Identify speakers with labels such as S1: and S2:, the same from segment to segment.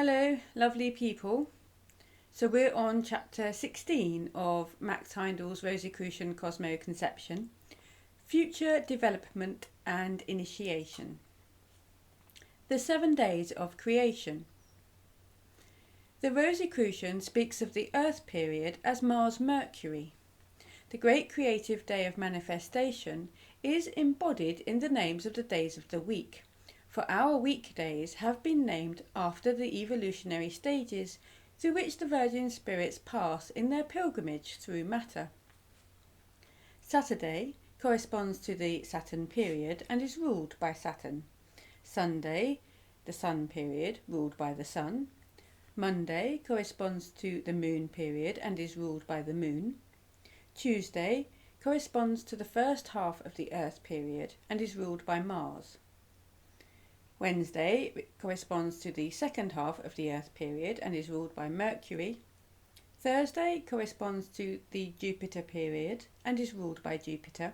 S1: Hello, lovely people. So we're on chapter 16 of Max Heindel's Rosicrucian Cosmo Conception, Future Development and Initiation. The 7 Days of Creation. The Rosicrucian speaks of the Earth period as Mars-Mercury. The great creative day of manifestation is embodied in the names of the days of the week, for our weekdays have been named after the evolutionary stages through which the virgin spirits pass in their pilgrimage through matter. Saturday corresponds to the Saturn period and is ruled by Saturn. Sunday, the Sun period, ruled by the Sun. Monday corresponds to the Moon period and is ruled by the Moon. Tuesday corresponds to the first half of the Earth period and is ruled by Mars. Wednesday corresponds to the second half of the Earth period and is ruled by Mercury. Thursday corresponds to the Jupiter period and is ruled by Jupiter.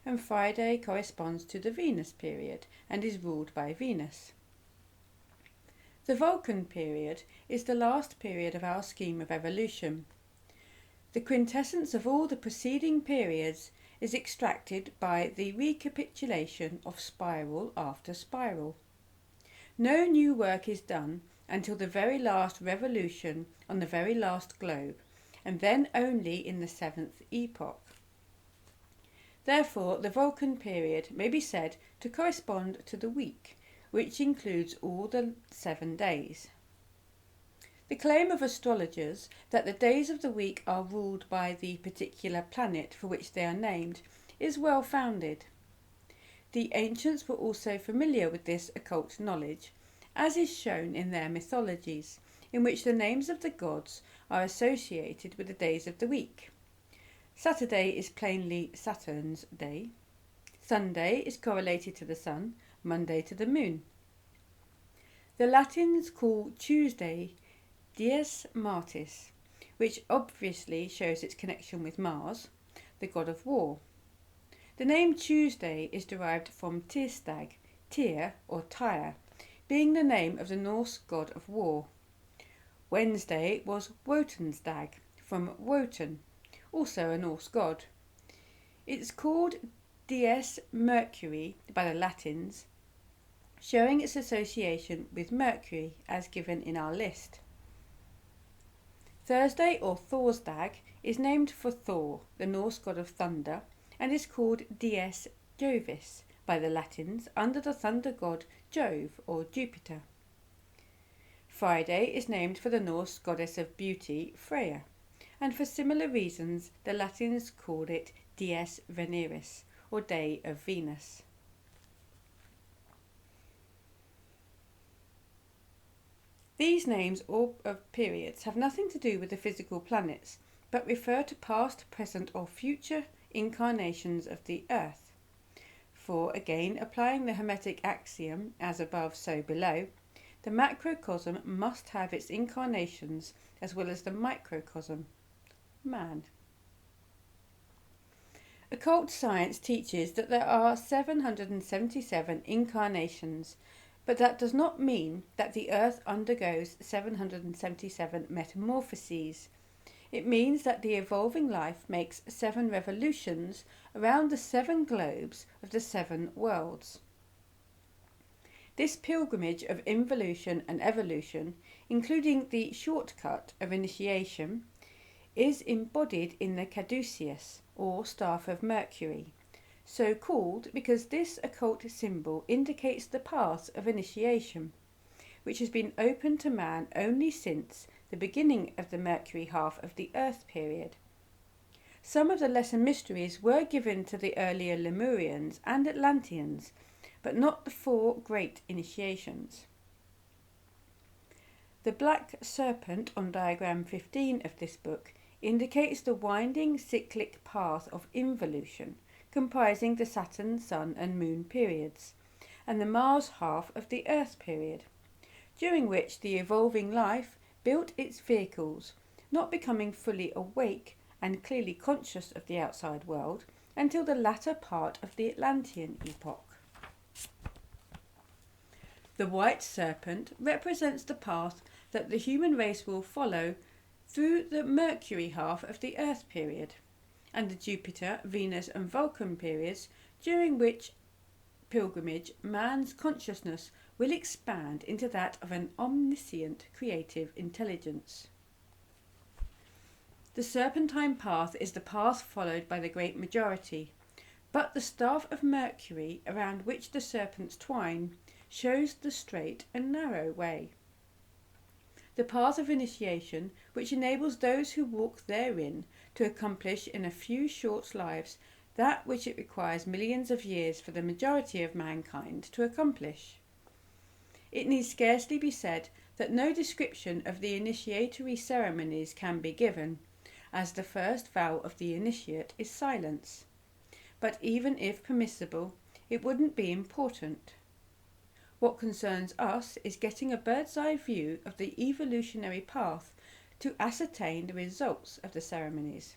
S1: And Friday corresponds to the Venus period and is ruled by Venus. The Vulcan period is the last period of our scheme of evolution. The quintessence of all the preceding periods is extracted by the recapitulation of spiral after spiral. No new work is done until the very last revolution on the very last globe, and then only in the 7th epoch. Therefore, the Vulcan period may be said to correspond to the week, which includes all the 7 days. The claim of astrologers that the days of the week are ruled by the particular planet for which they are named is well founded. The ancients were also familiar with this occult knowledge, as is shown in their mythologies, in which the names of the gods are associated with the days of the week. Saturday is plainly Saturn's day. Sunday is correlated to the sun, Monday to the moon. The Latins call Tuesday Dies Martis, which obviously shows its connection with Mars, the god of war. The name Tuesday is derived from Tyrstag, Tyr or Tyre, being the name of the Norse god of war. Wednesday was Wotansdag, from Wotan, also a Norse god. It's called Dies Mercurii by the Latins, showing its association with Mercury as given in our list. Thursday or Thorsdag is named for Thor, the Norse god of thunder, and is called Dies Jovis by the Latins under the thunder god Jove or Jupiter. Friday is named for the Norse goddess of beauty Freya, and for similar reasons the Latins called it Dies Veneris or Day of Venus. These names of periods have nothing to do with the physical planets, but refer to past, present or future incarnations of the Earth. For, again, applying the Hermetic axiom, as above so below, the macrocosm must have its incarnations as well as the microcosm, man. Occult science teaches that there are 777 incarnations, but that does not mean that the Earth undergoes 777 metamorphoses. It means that the evolving life makes 7 revolutions around the 7 globes of the 7 worlds. This pilgrimage of involution and evolution, including the shortcut of initiation, is embodied in the caduceus, or staff of Mercury, so called because this occult symbol indicates the path of initiation, which has been open to man only since the beginning of the Mercury half of the Earth period. Some of the lesser mysteries were given to the earlier Lemurians and Atlanteans, but not the 4 great initiations. The black serpent on diagram 15 of this book indicates the winding cyclic path of involution, comprising the Saturn, Sun and Moon periods, and the Mars half of the Earth period, during which the evolving life built its vehicles, not becoming fully awake and clearly conscious of the outside world until the latter part of the Atlantean epoch. The white serpent represents the path that the human race will follow through the Mercury half of the Earth period, and the Jupiter, Venus and Vulcan periods, during which pilgrimage man's consciousness will expand into that of an omniscient creative intelligence. The serpentine path is the path followed by the great majority, but the staff of Mercury around which the serpents twine shows the straight and narrow way. The path of initiation, which enables those who walk therein to accomplish in a few short lives that which it requires millions of years for the majority of mankind to accomplish. It need scarcely be said that no description of the initiatory ceremonies can be given, as the first vow of the initiate is silence. But even if permissible, it wouldn't be important. What concerns us is getting a bird's eye view of the evolutionary path to ascertain the results of the ceremonies.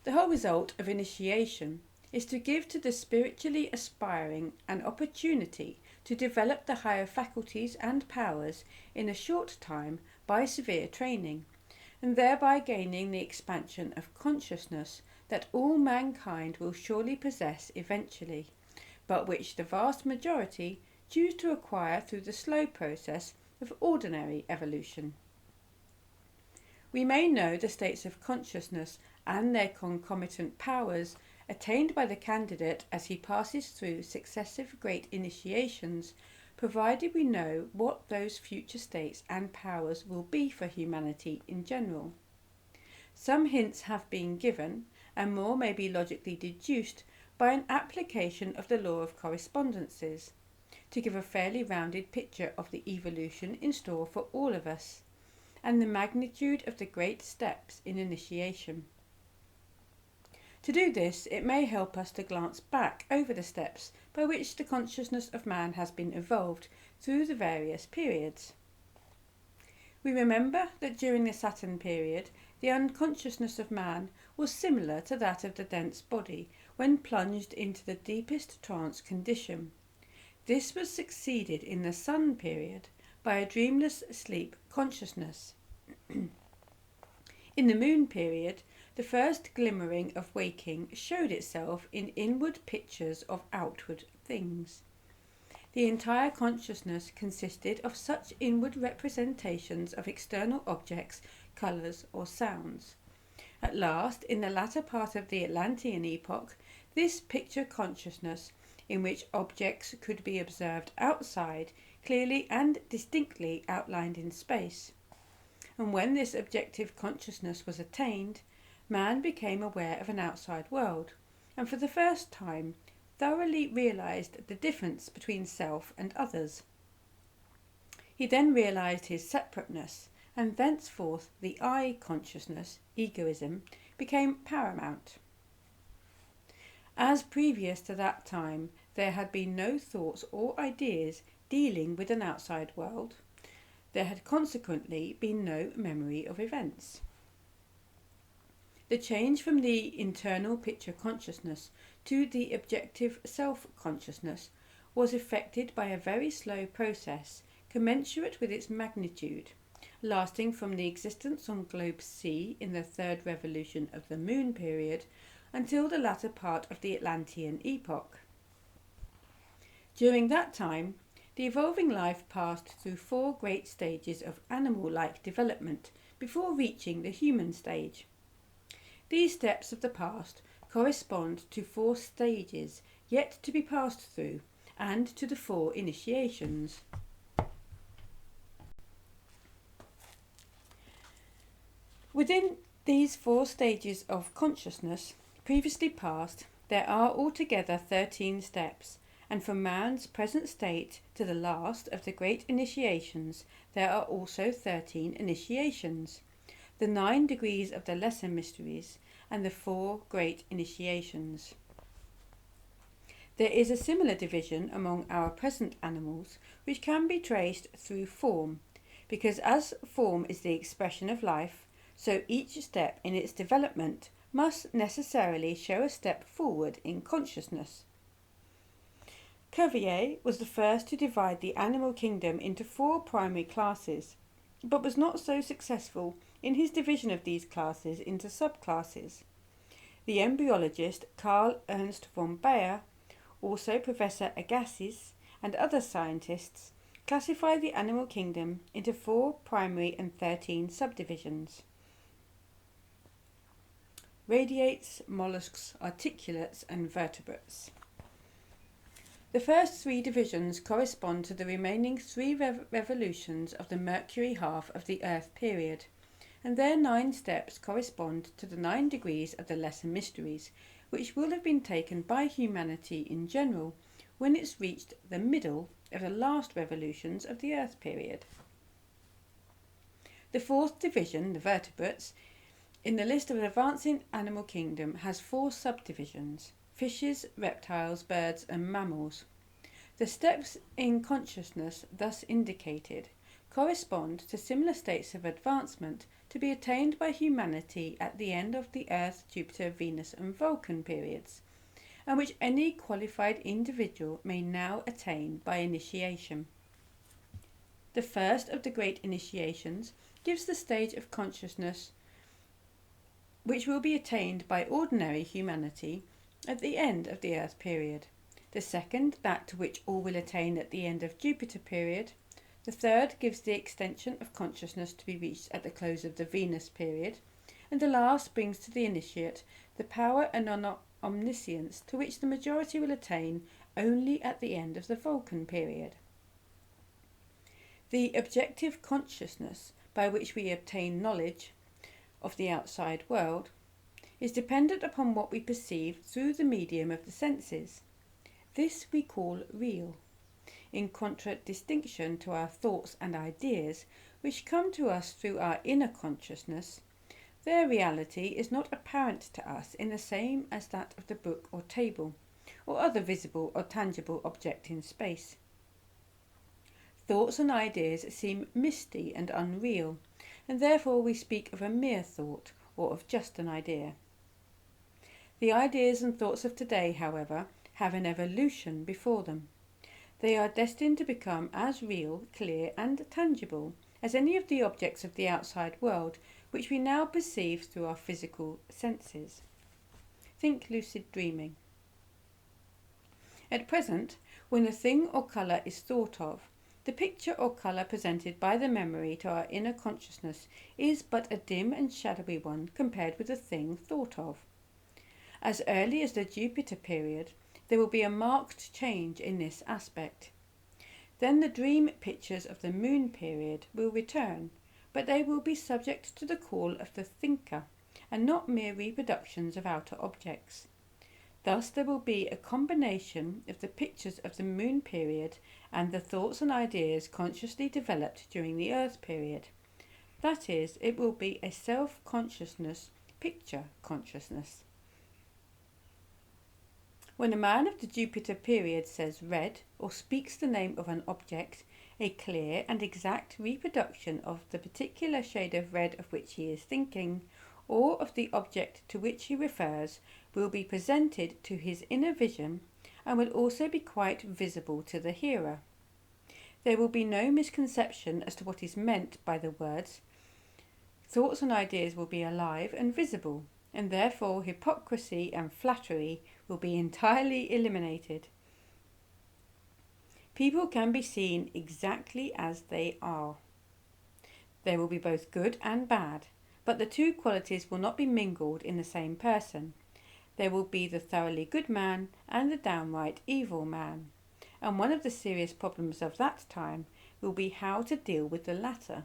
S1: The whole result of initiation is to give to the spiritually aspiring an opportunity to develop the higher faculties and powers in a short time by severe training, and thereby gaining the expansion of consciousness that all mankind will surely possess eventually, but which the vast majority choose to acquire through the slow process of ordinary evolution. We may know the states of consciousness and their concomitant powers attained by the candidate as he passes through successive great initiations, provided we know what those future states and powers will be for humanity in general. Some hints have been given, and more may be logically deduced by an application of the law of correspondences, to give a fairly rounded picture of the evolution in store for all of us, and the magnitude of the great steps in initiation. To do this, it may help us to glance back over the steps by which the consciousness of man has been evolved through the various periods. We remember that during the Saturn period, the unconsciousness of man was similar to that of the dense body when plunged into the deepest trance condition. This was succeeded in the Sun period by a dreamless sleep consciousness. In the Moon period, the first glimmering of waking showed itself in inward pictures of outward things. The entire consciousness consisted of such inward representations of external objects, colours or sounds. At last, in the latter part of the Atlantean epoch, this picture consciousness, in which objects could be observed outside, clearly and distinctly outlined in space. And when this objective consciousness was attained, man became aware of an outside world, and for the first time thoroughly realised the difference between self and others. He then realised his separateness, and thenceforth the I consciousness, egoism, became paramount. As previous to that time there had been no thoughts or ideas dealing with an outside world, there had consequently been no memory of events. The change from the internal picture consciousness to the objective self-consciousness was effected by a very slow process commensurate with its magnitude, lasting from the existence on globe C in the third revolution of the Moon period until the latter part of the Atlantean epoch. During that time, the evolving life passed through 4 great stages of animal-like development before reaching the human stage. These steps of the past correspond to 4 stages yet to be passed through, and to the 4 initiations. Within these 4 stages of consciousness previously passed, there are altogether 13 steps, and from man's present state to the last of the great initiations there are also 13 initiations, the 9 degrees of the lesser mysteries, and the 4 great initiations. There is a similar division among our present animals, which can be traced through form, because as form is the expression of life, so each step in its development must necessarily show a step forward in consciousness. Cuvier was the first to divide the animal kingdom into 4 primary classes, but was not so successful in his division of these classes into subclasses. The embryologist Carl Ernst von Baer, also Professor Agassiz, and other scientists classify the animal kingdom into 4 primary and 13 subdivisions. Radiates, mollusks, articulates, and vertebrates. The first 3 divisions correspond to the remaining 3 revolutions of the Mercury half of the Earth period, and their 9 steps correspond to the 9 degrees of the lesser mysteries, which will have been taken by humanity in general when it's reached the middle of the last revolutions of the Earth period. The 4th division, the vertebrates, in the list of the advancing animal kingdom has 4 subdivisions: fishes, reptiles, birds, and mammals. The steps in consciousness thus indicated correspond to similar states of advancement to be attained by humanity at the end of the Earth, Jupiter, Venus, and Vulcan periods, and which any qualified individual may now attain by initiation. The first of the great initiations gives the stage of consciousness which will be attained by ordinary humanity at the end of the Earth period. The second, that to which all will attain at the end of Jupiter period. The third gives the extension of consciousness to be reached at the close of the Venus period. And the last brings to the initiate the power and omniscience to which the majority will attain only at the end of the Vulcan period. The objective consciousness by which we obtain knowledge of the outside world is dependent upon what we perceive through the medium of the senses. This we call real, in contradistinction to our thoughts and ideas, which come to us through our inner consciousness. Their reality is not apparent to us in the same as that of the book or table, or other visible or tangible object in space. Thoughts and ideas seem misty and unreal, and therefore we speak of a mere thought or of just an idea. The ideas and thoughts of today, however, have an evolution before them. They are destined to become as real, clear, and tangible as any of the objects of the outside world which we now perceive through our physical senses. Think lucid dreaming. At present, when a thing or colour is thought of, the picture or colour presented by the memory to our inner consciousness is but a dim and shadowy one compared with the thing thought of. As early as the Jupiter period, there will be a marked change in this aspect. Then the dream pictures of the moon period will return, but they will be subject to the call of the thinker, and not mere reproductions of outer objects. Thus there will be a combination of the pictures of the moon period and the thoughts and ideas consciously developed during the Earth period. That is, it will be a self-consciousness, picture consciousness. When a man of the Jupiter period says red or speaks the name of an object, a clear and exact reproduction of the particular shade of red of which he is thinking, or of the object to which he refers, will be presented to his inner vision and will also be quite visible to the hearer. There will be no misconception as to what is meant by the words. Thoughts and ideas will be alive and visible, and therefore hypocrisy and flattery will be entirely eliminated. People can be seen exactly as they are. There will be both good and bad, but the two qualities will not be mingled in the same person. There will be the thoroughly good man and the downright evil man, and one of the serious problems of that time will be how to deal with the latter.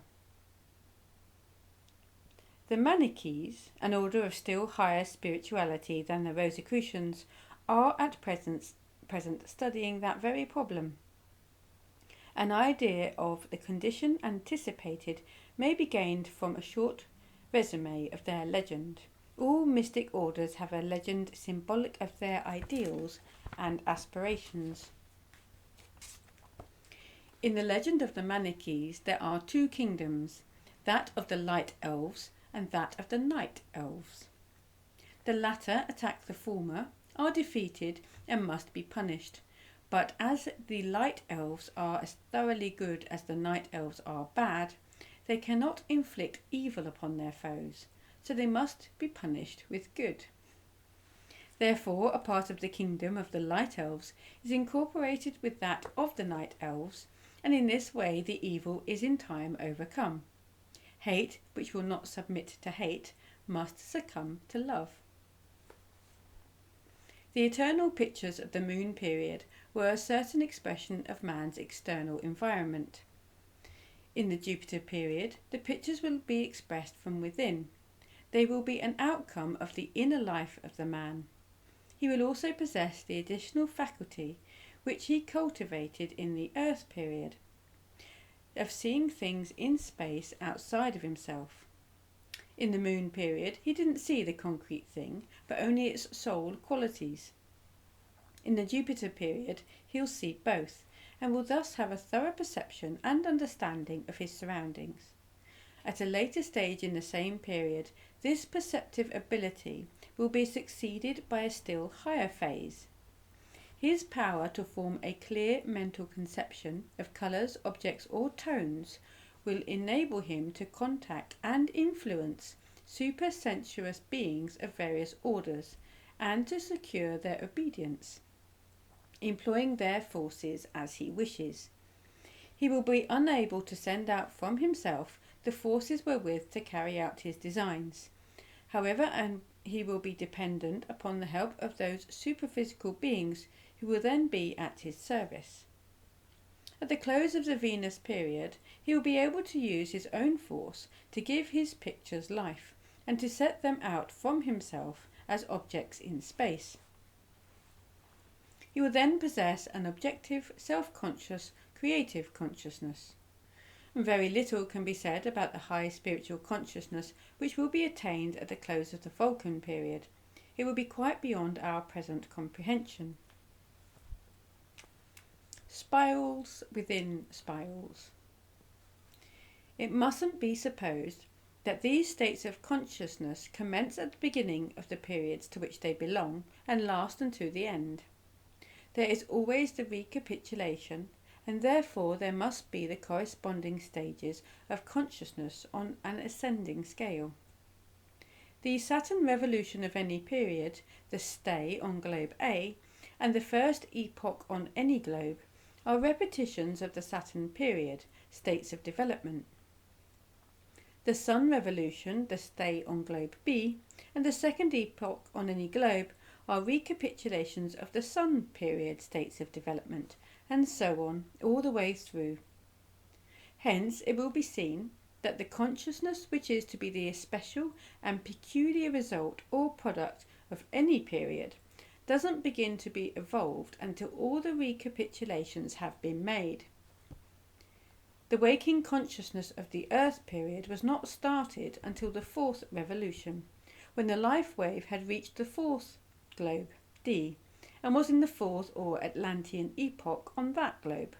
S1: The Manichees, an order of still higher spirituality than the Rosicrucians, are at present studying that very problem. An idea of the condition anticipated may be gained from a short resume of their legend. All mystic orders have a legend symbolic of their ideals and aspirations. In the legend of the Manichees there are 2 kingdoms, that of the light elves and that of the night elves. The latter attack the former, are defeated and must be punished. but as the light elves are as thoroughly good as the night elves are bad, they cannot inflict evil upon their foes, so they must be punished with good. Therefore, a part of the kingdom of the light elves is incorporated with that of the night elves, and in this way the evil is in time overcome. Hate, which will not submit to hate, must succumb to love. The eternal pictures of the moon period were a certain expression of man's external environment. In the Jupiter period, the pictures will be expressed from within. They will be an outcome of the inner life of the man. He will also possess the additional faculty which he cultivated in the Earth period, of seeing things in space outside of himself. In the Moon period, he didn't see the concrete thing, but only its soul qualities. In the Jupiter period, he'll see both, and will thus have a thorough perception and understanding of his surroundings. At a later stage in the same period, this perceptive ability will be succeeded by a still higher phase. His power to form a clear mental conception of colours, objects or tones will enable him to contact and influence supersensuous beings of various orders and to secure their obedience, employing their forces as he wishes. He will be unable to send out from himself the forces wherewith to carry out his designs. However, and he will be dependent upon the help of those superphysical beings who will then be at his service. At the close of the Venus period, he will be able to use his own force to give his pictures life and to set them out from himself as objects in space. He will then possess an objective, self-conscious, creative consciousness. And very little can be said about the high spiritual consciousness which will be attained at the close of the Vulcan period. It will be quite beyond our present comprehension. Spirals within spirals. It mustn't be supposed that these states of consciousness commence at the beginning of the periods to which they belong and last unto the end. There is always the recapitulation, and therefore there must be the corresponding stages of consciousness on an ascending scale. The Saturn revolution of any period, the stay on globe A, and the first epoch on any globe are repetitions of the Saturn period, states of development. The Sun revolution, the stay on globe B, and the second epoch on any globe are recapitulations of the Sun period, states of development, and so on, all the way through. Hence, it will be seen that the consciousness which is to be the especial and peculiar result or product of any period doesn't begin to be evolved until all the recapitulations have been made. The waking consciousness of the Earth period was not started until the fourth revolution, when the life wave had reached the fourth globe, D, and was in the fourth or Atlantean epoch on that globe.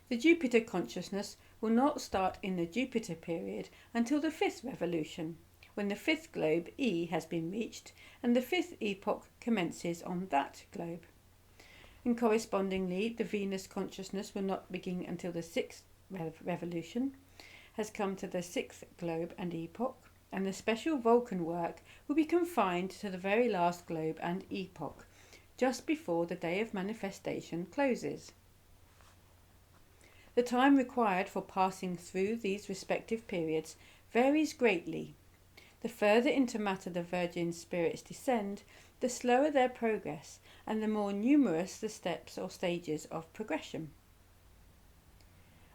S1: The Jupiter consciousness will not start in the Jupiter period until the fifth revolution, when the fifth globe E has been reached and the fifth epoch commences on that globe. And correspondingly, the Venus consciousness will not begin until the sixth revolution has come to the sixth globe and epoch, and the special Vulcan work will be confined to the very last globe and epoch, just before the day of manifestation closes. The time required for passing through these respective periods varies greatly. The further into matter the virgin spirits descend, the slower their progress, and the more numerous the steps or stages of progression.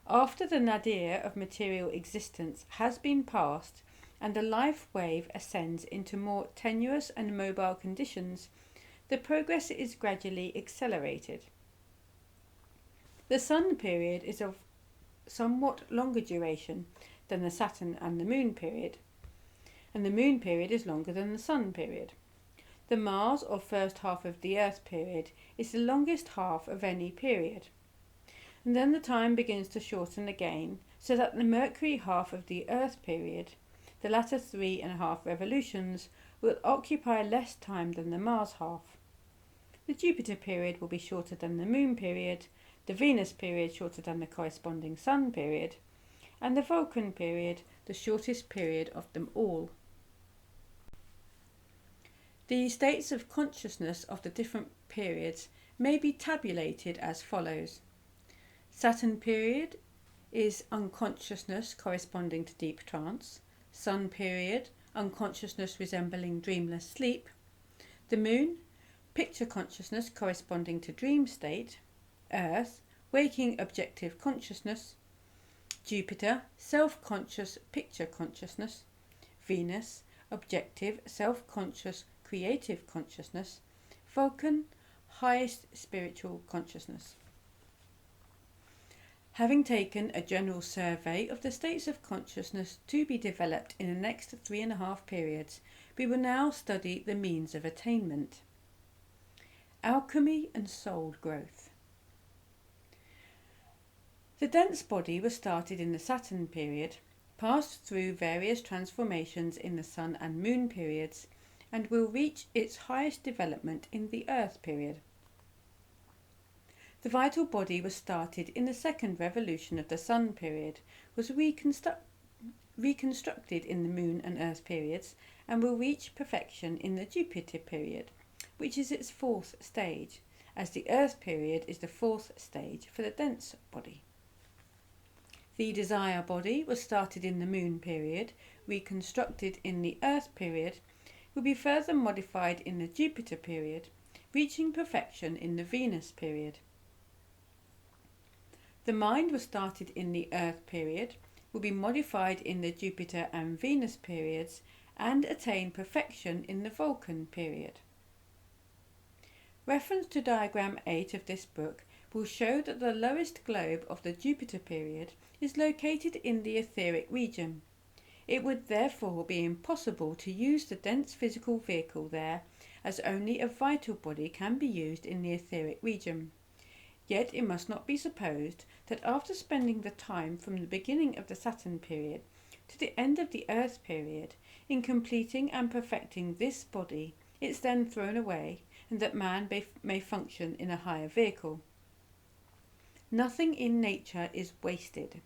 S1: After the nadir of material existence has been passed, and the life wave ascends into more tenuous and mobile conditions, the progress is gradually accelerated. The Sun period is of somewhat longer duration than the Saturn and the Moon period, and the Moon period is longer than the Sun period. The Mars or first half of the Earth period is the longest half of any period, and then the time begins to shorten again, so that the Mercury half of the Earth period, the latter 3.5 revolutions, will occupy less time than the Mars half. The Jupiter period will be shorter than the Moon period, the Venus period shorter than the corresponding Sun period, and the Vulcan period the shortest period of them all. The states of consciousness of the different periods may be tabulated as follows. Saturn period is unconsciousness corresponding to deep trance. Sun period, unconsciousness resembling dreamless sleep. The Moon, picture consciousness corresponding to dream state. Earth, waking objective consciousness. Jupiter, self-conscious picture consciousness. Venus, objective self-conscious creative consciousness. Vulcan, highest spiritual consciousness. Having taken a general survey of the states of consciousness to be developed in the next 3.5 periods, we will now study the means of attainment. Alchemy and soul growth. The dense body was started in the Saturn period, passed through various transformations in the Sun and Moon periods, and will reach its highest development in the Earth period. The vital body was started in the second revolution of the Sun period, was reconstructed in the Moon and Earth periods, and will reach perfection in the Jupiter period, which is its fourth stage, as the Earth period is the fourth stage for the dense body. The desire body was started in the Moon period, reconstructed in the Earth period, will be further modified in the Jupiter period, reaching perfection in the Venus period. The mind was started in the Earth period, will be modified in the Jupiter and Venus periods, and attain perfection in the Vulcan period. Reference to diagram 8 of this book will show that the lowest globe of the Jupiter period is located in the etheric region. It would therefore be impossible to use the dense physical vehicle there, as only a vital body can be used in the etheric region. Yet it must not be supposed that after spending the time from the beginning of the Saturn period to the end of the Earth period in completing and perfecting this body, it's then thrown away, and that man may function in a higher vehicle. Nothing in nature is wasted.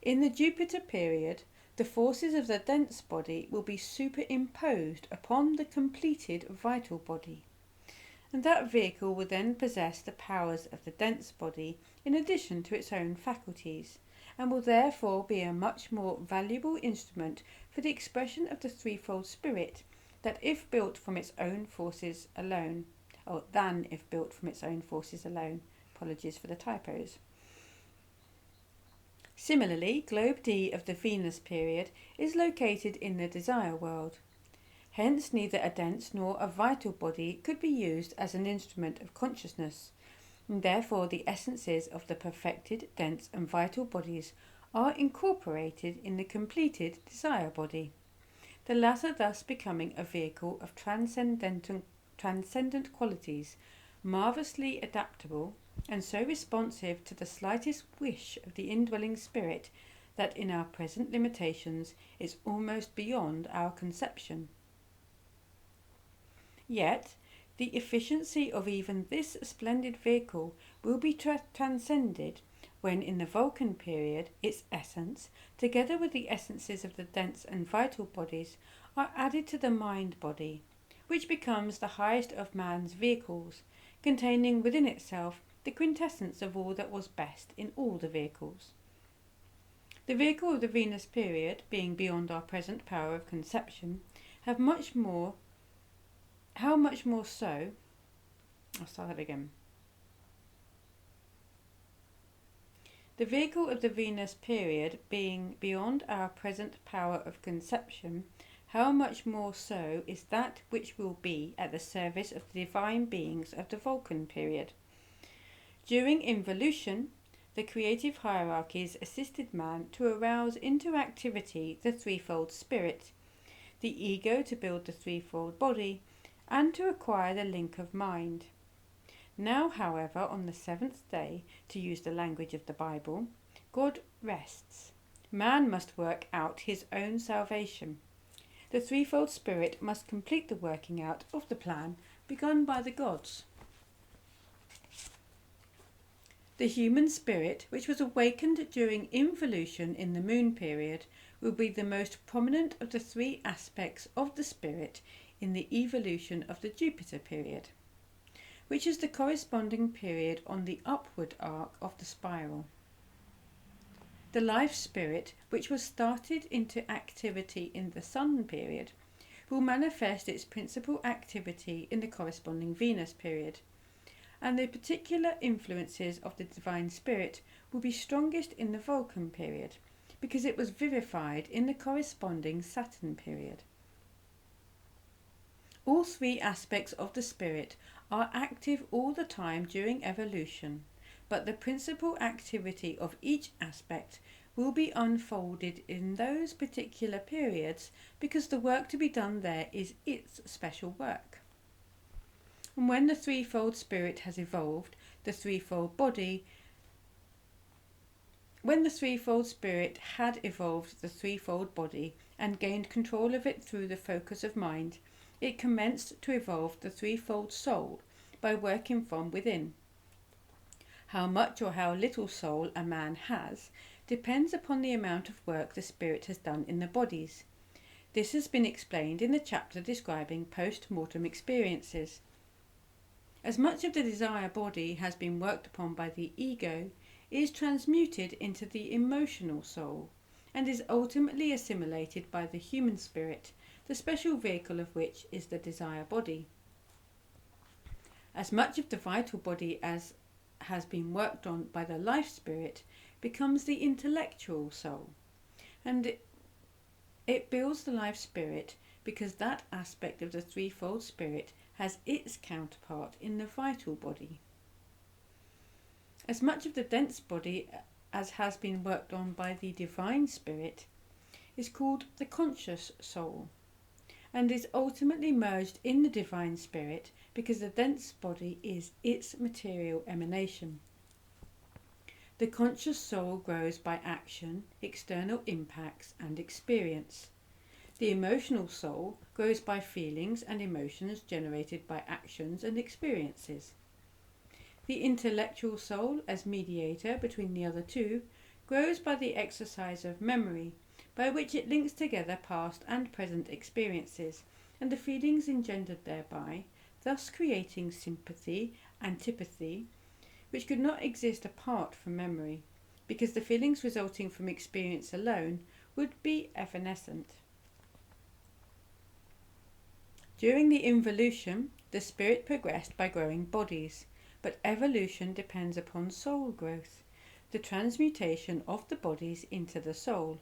S1: In the Jupiter period, the forces of the dense body will be superimposed upon the completed vital body, and that vehicle will then possess the powers of the dense body in addition to its own faculties, and will therefore be a much more valuable instrument for the expression of the threefold spirit than if built from its own forces alone. Apologies for the typos. Similarly, Globe D of the Venus period is located in the desire world. Hence, neither a dense nor a vital body could be used as an instrument of consciousness, and therefore the essences of the perfected, dense and vital bodies are incorporated in the completed desire body, the latter thus becoming a vehicle of transcendent qualities, marvellously adaptable, and so responsive to the slightest wish of the indwelling spirit that in our present limitations is almost beyond our conception. Yet, the efficiency of even this splendid vehicle will be transcended when in the Vulcan period its essence, together with the essences of the dense and vital bodies, are added to the mind body, which becomes the highest of man's vehicles, containing within itself the quintessence of all that was best in all the vehicles. The vehicle of the Venus period, being beyond our present power of conception, how much more so. I'll start that again. The vehicle of the Venus period, being beyond our present power of conception, how much more so is that which will be at the service of the divine beings of the Vulcan period. During involution, the creative hierarchies assisted man to arouse into activity the threefold spirit, the ego to build the threefold body, and to acquire the link of mind. Now, however, on the seventh day, to use the language of the Bible, God rests. Man must work out his own salvation. The threefold spirit must complete the working out of the plan begun by the gods. The human spirit, which was awakened during involution in the moon period, will be the most prominent of the three aspects of the spirit in the evolution of the Jupiter period, which is the corresponding period on the upward arc of the spiral. The life spirit, which was started into activity in the Sun period, will manifest its principal activity in the corresponding Venus period, and the particular influences of the divine spirit will be strongest in the Vulcan period, because it was vivified in the corresponding Saturn period. All three aspects of the spirit are active all the time during evolution, but the principal activity of each aspect will be unfolded in those particular periods because the work to be done there is its special work. And when the threefold spirit has evolved, when the threefold spirit had evolved the threefold body and gained control of it through the focus of mind, it commenced to evolve the threefold soul by working from within. How much or how little soul a man has depends upon the amount of work the spirit has done in the bodies. This has been explained in the chapter describing post-mortem experiences. As much of the desire body has been worked upon by the ego, it is transmuted into the emotional soul and is ultimately assimilated by the human spirit, the special vehicle of which is the desire body. As much of the vital body as has been worked on by the life spirit becomes the intellectual soul, and it builds the life spirit because that aspect of the threefold spirit has its counterpart in the vital body. As much of the dense body as has been worked on by the divine spirit is called the conscious soul, and is ultimately merged in the divine spirit because the dense body is its material emanation. The conscious soul grows by action, external impacts and experience. The emotional soul grows by feelings and emotions generated by actions and experiences. The intellectual soul, as mediator between the other two, grows by the exercise of memory, by which it links together past and present experiences and the feelings engendered thereby, thus creating sympathy, antipathy, which could not exist apart from memory, because the feelings resulting from experience alone would be evanescent. During the involution, the spirit progressed by growing bodies, but evolution depends upon soul growth, the transmutation of the bodies into the soul.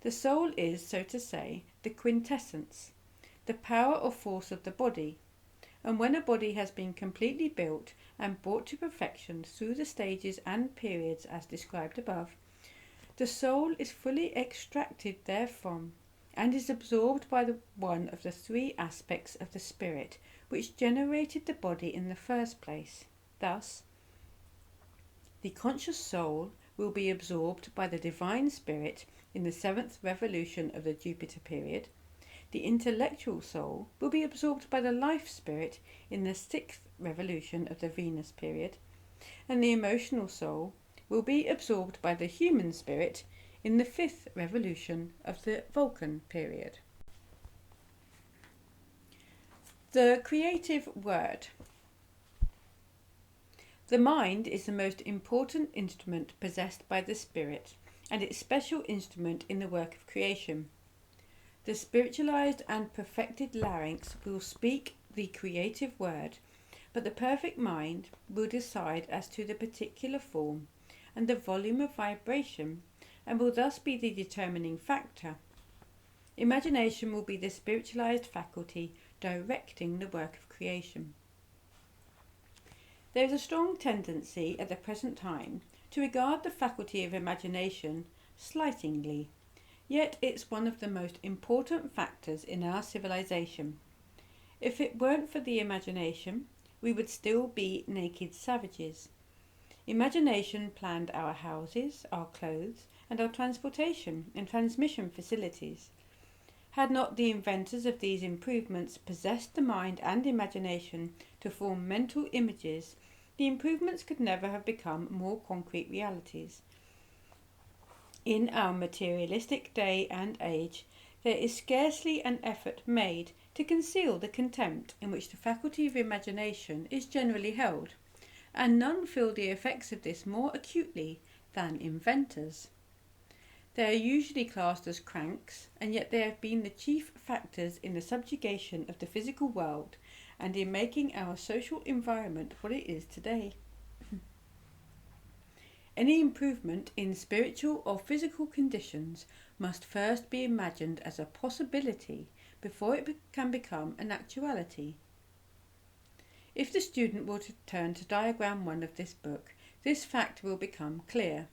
S1: The soul is, so to say, the quintessence, the power or force of the body, and when a body has been completely built and brought to perfection through the stages and periods as described above, the soul is fully extracted therefrom and is absorbed by one of the three aspects of the spirit which generated the body in the first place. Thus, the conscious soul will be absorbed by the divine spirit in the 7th revolution of the Jupiter period. The intellectual soul will be absorbed by the life spirit in the 6th revolution of the Venus period, and the emotional soul will be absorbed by the human spirit in the 5th revolution of the Vulcan period. The creative word. The mind is the most important instrument possessed by the spirit, and its special instrument in the work of creation. The spiritualized and perfected larynx will speak the creative word, but the perfect mind will decide as to the particular form and the volume of vibration, and will thus be the determining factor. Imagination will be the spiritualized faculty directing the work of creation. There is a strong tendency at the present time to regard the faculty of imagination slightingly, yet it's one of the most important factors in our civilization. If it weren't for the imagination, we would still be naked savages. Imagination planned our houses, our clothes, and our transportation and transmission facilities. Had not the inventors of these improvements possessed the mind and imagination to form mental images, the improvements could never have become more concrete realities. In our materialistic day and age, there is scarcely an effort made to conceal the contempt in which the faculty of imagination is generally held, and none feel the effects of this more acutely than inventors. They are usually classed as cranks, and yet they have been the chief factors in the subjugation of the physical world and in making our social environment what it is today. Any improvement in spiritual or physical conditions must first be imagined as a possibility before it can become an actuality. If the student will turn to diagram 1 of this book, this fact will become clear.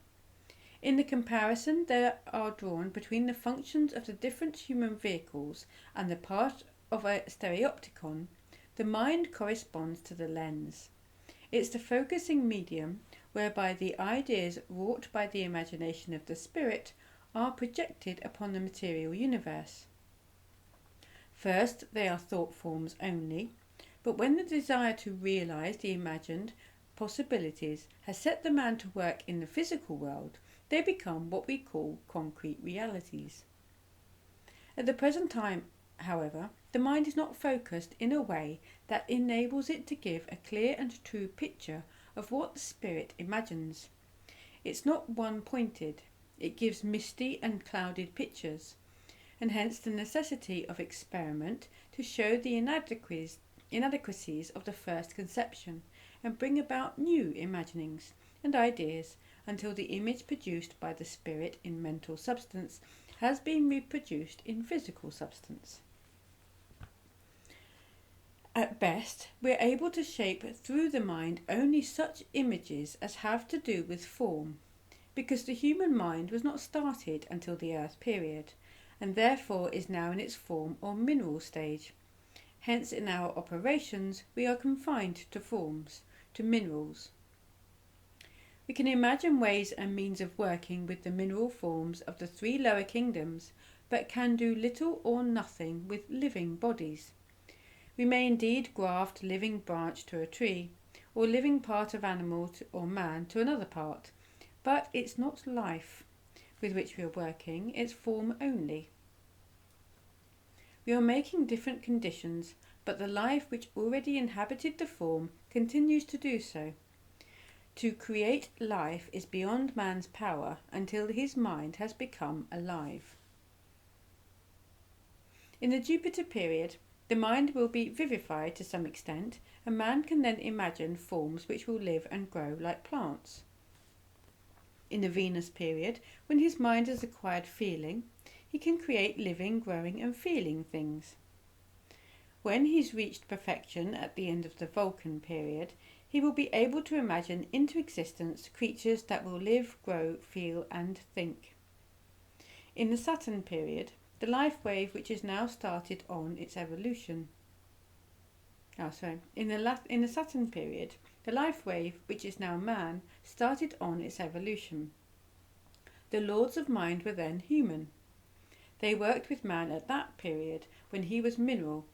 S1: In the comparison there are drawn between the functions of the different human vehicles and the part of a stereopticon, the mind corresponds to the lens. It's the focusing medium whereby the ideas wrought by the imagination of the spirit are projected upon the material universe. First, they are thought forms only, but when the desire to realize the imagined possibilities has set the man to work in the physical world, they become what we call concrete realities. At the present time, however, the mind is not focused in a way that enables it to give a clear and true picture of what the spirit imagines. It's not one-pointed, it gives misty and clouded pictures, and hence the necessity of experiment to show the inadequacies of the first conception and bring about new imaginings and ideas until the image produced by the spirit in mental substance has been reproduced in physical substance. At best, we are able to shape through the mind only such images as have to do with form, because the human mind was not started until the earth period, and therefore is now in its form or mineral stage. Hence in our operations we are confined to forms, to minerals. We can imagine ways and means of working with the mineral forms of the 3 lower kingdoms, but can do little or nothing with living bodies. We may indeed graft living branch to a tree, or living part of animal or man to another part, but it's not life with which we are working, it's form only. We are making different conditions, but the life which already inhabited the form continues to do so. To create life is beyond man's power until his mind has become alive. In the Jupiter period, the mind will be vivified to some extent, and man can then imagine forms which will live and grow like plants. In the Venus period, when his mind has acquired feeling, he can create living, growing and feeling things. When he's reached perfection at the end of the Vulcan period, he will be able to imagine into existence creatures that will live, grow, feel and think. In the Saturn period, the life wave which is now started on its evolution. In the Saturn period, the life wave which is now man started on its evolution. The lords of mind were then human. They worked with man at that period when he was mineral.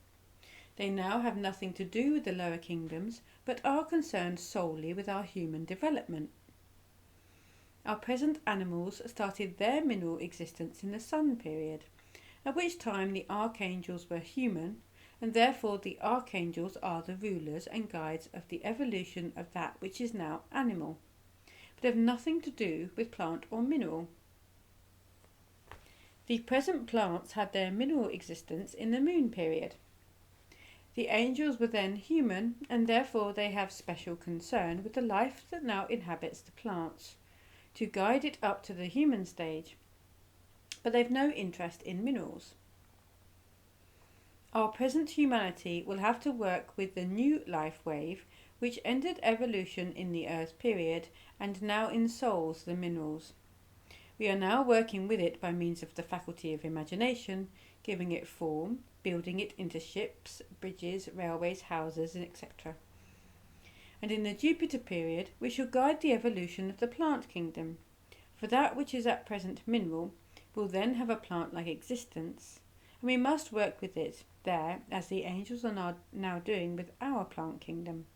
S1: They now have nothing to do with the lower kingdoms, but are concerned solely with our human development. Our present animals started their mineral existence in the Sun period, at which time the archangels were human, and therefore the archangels are the rulers and guides of the evolution of that which is now animal, but have nothing to do with plant or mineral. The present plants had their mineral existence in the Moon period. The angels were then human, and therefore they have special concern with the life that now inhabits the plants, to guide it up to the human stage, but they've no interest in minerals. Our present humanity will have to work with the new life wave, which ended evolution in the Earth period and now ensouls the minerals. We are now working with it by means of the faculty of imagination, giving it form, building it into ships, bridges, railways, houses, etc. And in the Jupiter period, we shall guide the evolution of the plant kingdom, for that which is at present mineral will then have a plant-like existence, and we must work with it there as the angels are now doing with our plant kingdom.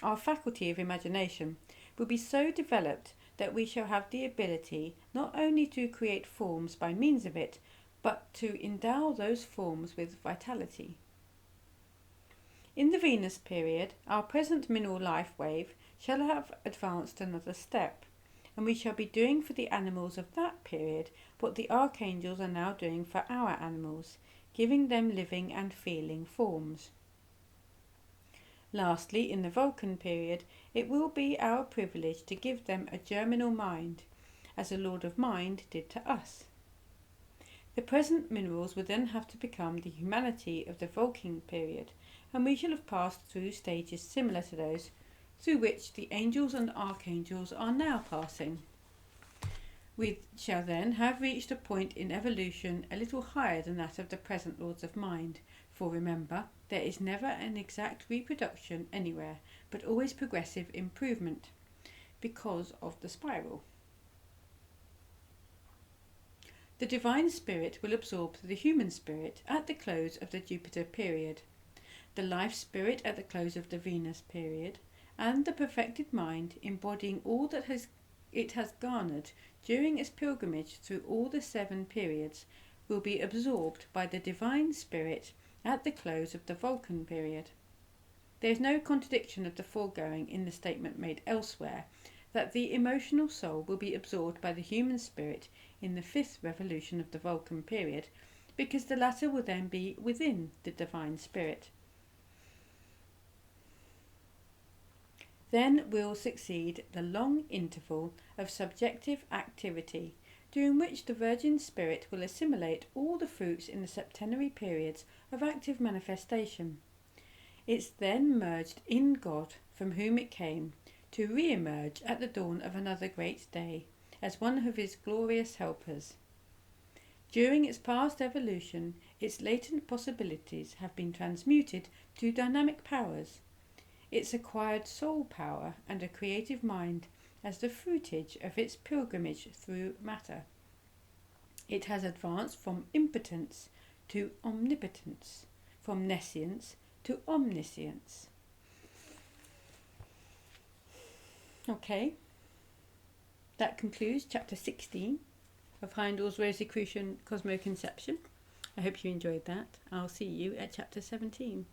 S1: Our faculty of imagination will be so developed that we shall have the ability not only to create forms by means of it, but to endow those forms with vitality. In the Venus period, our present mineral life wave shall have advanced another step, and we shall be doing for the animals of that period what the archangels are now doing for our animals, giving them living and feeling forms. Lastly, in the Vulcan period, it will be our privilege to give them a germinal mind, as the Lord of Mind did to us. The present minerals will then have to become the humanity of the Vulcan period, and we shall have passed through stages similar to those through which the angels and archangels are now passing. We shall then have reached a point in evolution a little higher than that of the present Lords of Mind, for remember, there is never an exact reproduction anywhere, but always progressive improvement, because of the spiral. The divine spirit will absorb the human spirit at the close of the Jupiter period, the life spirit at the close of the Venus period, and the perfected mind embodying all that it has garnered during its pilgrimage through all the 7 periods will be absorbed by the divine spirit at the close of the Vulcan period. There is no contradiction of the foregoing in the statement made elsewhere that the emotional soul will be absorbed by the human spirit in the 5th revolution of the Vulcan period, because the latter will then be within the divine spirit. Then will succeed the long interval of subjective activity, during which the Virgin Spirit will assimilate all the fruits in the septenary periods of active manifestation. It's then merged in God, from whom it came, to re-emerge at the dawn of another great day, as one of his glorious helpers. During its past evolution, its latent possibilities have been transmuted to dynamic powers. It's acquired soul power and a creative mind as the fruitage of its pilgrimage through matter. It has advanced from impotence to omnipotence, from nescience to omniscience. Okay, that concludes chapter 16 of Heindel's Rosicrucian Cosmo Conception. I hope you enjoyed that. I'll see you at chapter 17.